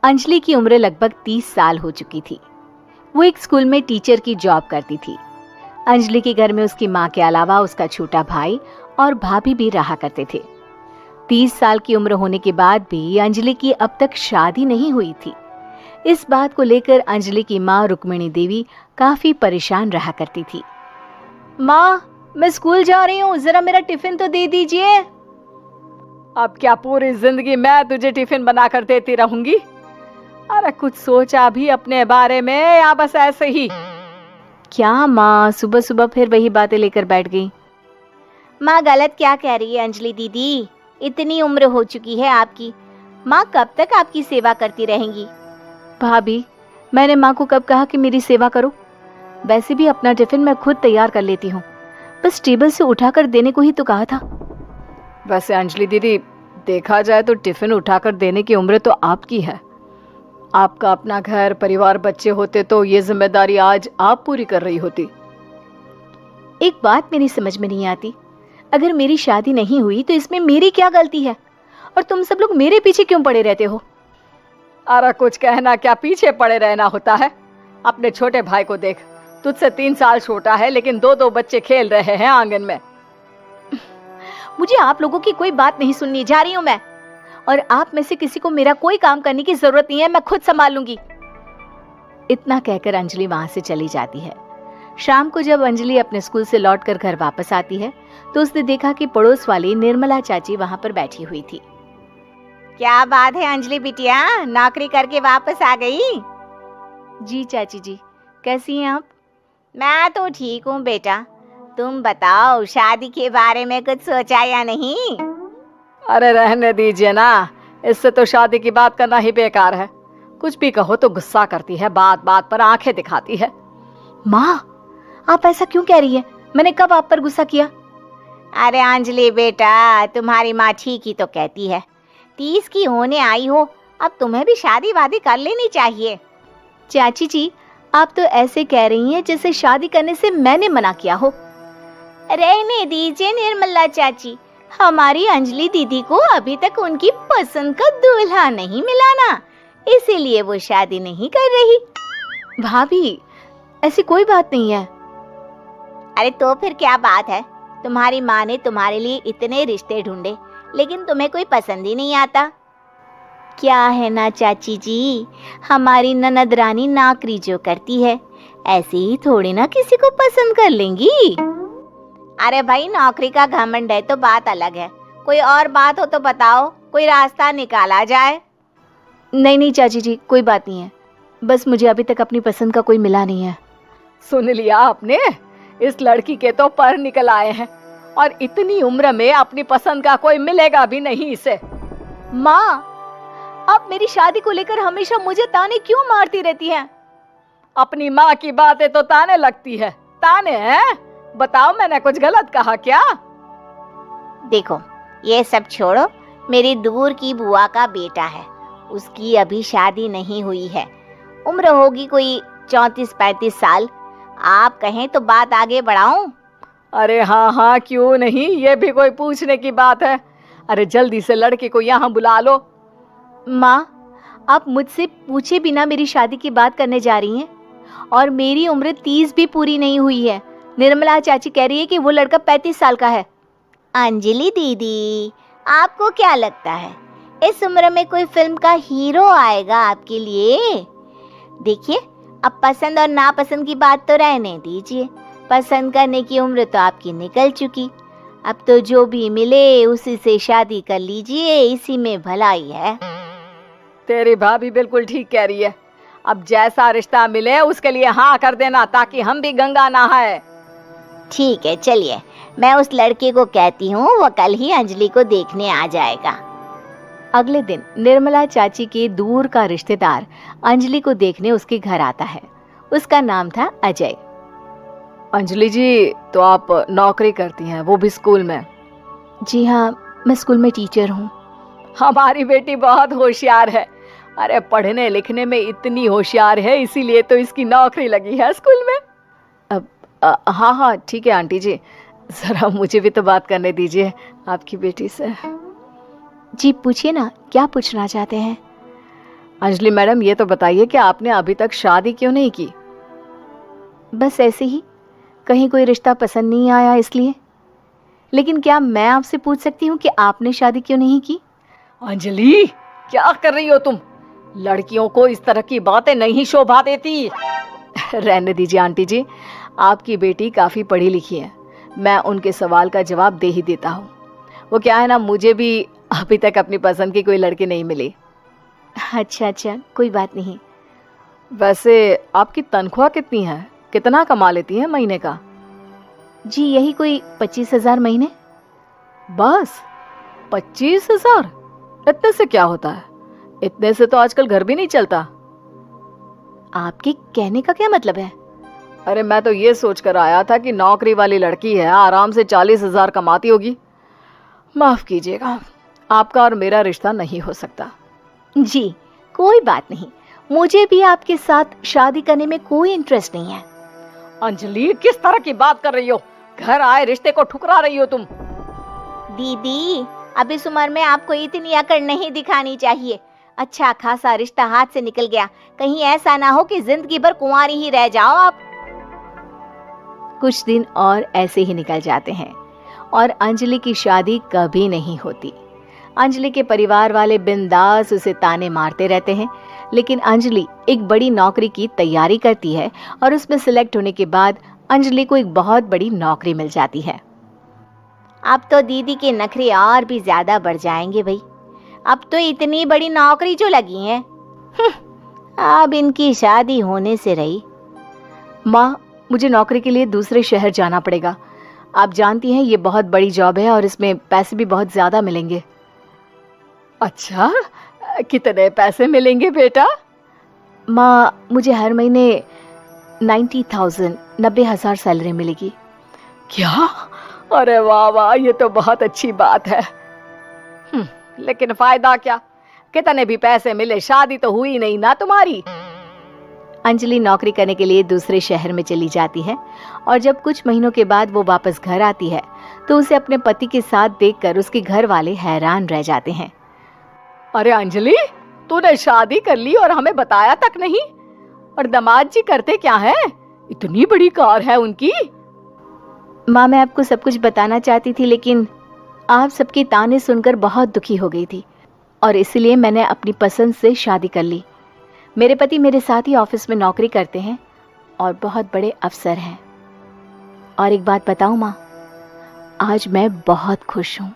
अंजलि की उम्र लगभग 30 साल हो चुकी थी। वो एक स्कूल में टीचर की जॉब करती थी। अंजलि के घर में उसकी माँ के अलावा उसका छोटा भाई और भाभी भी रहा करते थे। 30 साल की उम्र होने के बाद भी अंजलि की अब तक शादी नहीं हुई थी। इस बात को लेकर अंजलि की माँ रुक्मिणी देवी काफी परेशान रहा करती थी। माँ, मैं स्कूल जा रही हूँ, जरा मेरा टिफिन तो दे दीजिए। अब क्या पूरी जिंदगी मैं तुझे टिफिन बनाकर देती रहूंगी? अरे कुछ सोचा भी अपने बारे में या बस ऐसे ही? क्या माँ, सुबह सुबह फिर वही बातें लेकर बैठ गई। माँ गलत क्या कह रही है अंजलि दीदी, इतनी उम्र हो चुकी है आपकी, माँ कब तक आपकी सेवा करती रहेंगी? भाभी, मैंने माँ को कब कहा कि मेरी सेवा करो? वैसे भी अपना टिफिन मैं खुद तैयार कर लेती हूँ, बस टेबल से उठाकर देने को ही तो कहा था। वैसे अंजलि दीदी, देखा जाए तो टिफिन उठाकर देने की उम्र तो आपकी है। आपका अपना घर परिवार बच्चे होते तो ये जिम्मेदारी आज आप पूरी कर रही होती। एक बात मेरी समझ में नहीं आती, अगर मेरी शादी नहीं हुई तो इसमें मेरी क्या गलती है और तुम सब लोग मेरे पीछे क्यों पड़े रहते हो? अरे कुछ कहना क्या पीछे पड़े रहना होता है? अपने छोटे भाई को देख, तुझसे 3 साल छोटा है लेकिन 2 बच्चे खेल रहे हैं आंगन में। मुझे आप लोगों की कोई बात नहीं सुननी, जा रही हूं मैं, और आप में से किसी को मेरा कोई काम करने की जरूरत नहीं है, मैं खुद संभाल लूंगी। इतना कहकर अंजलि वहां से चली जाती है। शाम को जब अंजलि अपने स्कूल से लौटकर घर वापस आती है तो उसने देखा कि पड़ोस वाली निर्मला चाची वहां पर बैठी हुई थी। क्या बात है अंजलि बिटिया, नौकरी करके वापस आ गई? जी चाची जी, कैसी हैं आप? मैं तो ठीक हूँ बेटा, तुम बताओ शादी के बारे में कुछ सोचा या नहीं? अरे रहने दीजिए ना, इससे तो शादी की बात करना ही बेकार है। कुछ भी कहो तो गुस्सा करती है, बात बात पर आंखें दिखाती है। माँ, आप ऐसा क्यों कह रही है? मैंने कब आप पर गुस्सा किया? अरे अंजलि बेटा, तुम्हारी माँ ठीक ही तो कहती है, 30 की होने आई हो, अब तुम्हें भी शादी वादी कर लेनी चाहिए। चाची जी, आप तो ऐसे कह रही हैं जैसे शादी करने से मैंने मना किया हो। रहने दीजिए निर्मला चाची, हमारी अंजलि दीदी को अभी तक उनकी पसंद का दूल्हा नहीं मिला ना, इसीलिए वो शादी नहीं कर रही। भाभी, ऐसी कोई बात नहीं है। अरे तो फिर क्या बात है? तुम्हारी माँ ने तुम्हारे लिए इतने रिश्ते ढूंढे लेकिन तुम्हें कोई पसंद ही नहीं आता। क्या है ना चाची जी, हमारी ननद रानी नौकरी जो करती है ऐसे ही थोड़ी ना किसी को पसंद कर लेंगी। अरे भाई, नौकरी का घमंड है तो बात अलग है, कोई और बात हो तो बताओ, कोई रास्ता निकाला जाए। नहीं नहीं चाची जी, कोई बात नहीं है, बस मुझे अभी तक अपनी पसंद का कोई मिला नहीं है। सुन लिया आपने, इस लड़की के तो पर निकल आए हैं और इतनी उम्र में अपनी पसंद का कोई मिलेगा भी नहीं इसे। माँ, आप मेरी शादी को लेकर हमेशा मुझे ताने क्यों मारती रहती हैं? अपनी माँ की बातें तो ताने लगती है। ताने हैं? बताओ, मैंने कुछ गलत कहा क्या? देखो, ये सब छोड़ो, मेरी दूर की बुआ का बेटा है, उसकी अभी शादी नहीं हुई है, उम्र होगी कोई 34-35 साल। आप कहें तो बात आगे बढ़ाऊं? अरे हाँ हाँ, क्यों नहीं, ये भी कोई पूछने की बात है। अरे जल्दी से लड़के को यहाँ बुला लो। माँ, आप मुझसे पूछे बिना मेरी शादी की बात करने जा रही हैं, और मेरी उम्र 30 भी पूरी नहीं हुई है। निर्मला चाची कह रही है कि वो लड़का 35 साल का है। अंजलि दीदी, आपको क्या लगता है इस उम्र में कोई फिल्म का हीरो आएगा आपके लिए? देखिए, अब पसंद और नापसंद की बात तो रहने दीजिए, पसंद करने की उम्र तो आपकी निकल चुकी, अब तो जो भी मिले उसी से शादी कर लीजिए, इसी में भलाई है। तेरी भाभी बिल्कुल ठीक कह रही है, अब जैसा रिश्ता मिले उसके लिए हाँ कर देना ताकि हम भी गंगा नहाए। ठीक है, चलिए, मैं उस लड़के को कहती हूँ, वो कल ही अंजलि को देखने आ जाएगा। अगले दिन निर्मला चाची के दूर का रिश्तेदार अंजलि को देखने उसके घर आता है। उसका नाम था अजय। अंजलि जी, तो आप नौकरी करती हैं, वो भी स्कूल में? जी हाँ, मैं स्कूल में टीचर हूँ। हमारी बेटी बहुत होशियार है। अरे पढ़ने लिखने में इतनी होशियार है, इसीलिए तो इसकी नौकरी लगी है स्कूल में। हाँ हाँ ठीक है आंटी जी, जरा मुझे भी तो बात करने दीजिए आपकी बेटी से। जी पूछिए ना, क्या पूछना चाहते हैं? अंजलि मैडम, ये तो बताइए कि आपने अभी तक शादी क्यों नहीं की? बस ऐसे ही, कहीं कोई रिश्ता पसंद नहीं आया इसलिए। लेकिन क्या मैं आपसे पूछ सकती हूँ कि आपने शादी क्यों नहीं की? अंजलि, क्या कर रही हो तुम? लड़कियों को इस तरह की बातें नहीं शोभा देती। रहने दीजिए आंटी जी, आपकी बेटी काफी पढ़ी लिखी है, मैं उनके सवाल का जवाब दे ही देता हूँ। वो क्या है ना, मुझे भी अभी तक अपनी पसंद की कोई लड़की नहीं मिली। अच्छा अच्छा, कोई बात नहीं। वैसे आपकी तनख्वाह कितनी है? कितना कमा लेती हैं महीने का? जी यही कोई 25,000 महीने। बस 25,000? इतने से क्या होता है? इतने से तो आजकल घर भी नहीं चलता। आपके कहने का क्या मतलब है? अरे मैं तो ये सोच कर आया था कि नौकरी वाली लड़की है, आराम से 40,000 कमाती होगी। माफ कीजिएगा, आपका और मेरा रिश्ता नहीं हो सकता। जी कोई बात नहीं, मुझे भी आपके साथ शादी करने में कोई इंटरेस्ट नहीं है। अंजलि, किस तरह की बात कर रही हो? घर आए रिश्ते को ठुकरा रही हो तुम। दीदी, अब इस उम्र में आपको इतनी अकड़ नहीं दिखानी चाहिए। अच्छा खासा रिश्ता हाथ से निकल गया, कहीं ऐसा ना हो कि जिंदगी भर कुंवारी ही रह जाओ आप। कुछ दिन और ऐसे ही निकल जाते हैं और अंजलि की शादी कभी नहीं होती। अंजलि के परिवार वाले बिंदास उसे ताने मारते रहते हैं, लेकिन अंजलि एक बड़ी नौकरी की तैयारी करती है और उसमें सिलेक्ट होने के बाद अंजलि को एक बहुत बड़ी नौकरी मिल जाती है। अब तो दीदी के नखरे और भी ज्यादा बढ़ जाएंगे भाई, अब तो इतनी बड़ी नौकरी जो लगी है, अब इनकी शादी होने से रही। माँ, मुझे नौकरी के लिए दूसरे शहर जाना पड़ेगा। आप जानती हैं ये बहुत बड़ी जॉब है और इसमें पैसे भी बहुत ज्यादा मिलेंगे। अच्छा, कितने पैसे मिलेंगे बेटा? माँ, मुझे हर महीने 90,000 सैलरी मिलेगी। क्या? अरे वाह वाह, ये तो बहुत अच्छी बात है। लेकिन फायदा क्या? कितने भी पैसे मिले, शादी तो हुई नहीं ना तुम्हारी। अंजलि नौकरी करने के लिए दूसरे शहर में चली जाती है और जब कुछ महीनों के बाद वो वापस घर आती है तो उसे अपने पति के साथ देखकर उसके घर वाले हैरान रह जाते हैं। अरे अंजलि, तूने शादी कर ली और हमें बताया तक नहीं। और दामाद जी करते क्या है? इतनी बड़ी कार है उनकी। माँ, मैं आपको सब कुछ बताना चाहती थी, लेकिन आप सबके ताने सुनकर बहुत दुखी हो गई थी और इसलिए मैंने अपनी पसंद से शादी कर ली। मेरे पति मेरे साथ ही ऑफिस में नौकरी करते हैं और बहुत बड़े अफसर हैं। और एक बात बताऊं माँ, आज मैं बहुत खुश हूँ।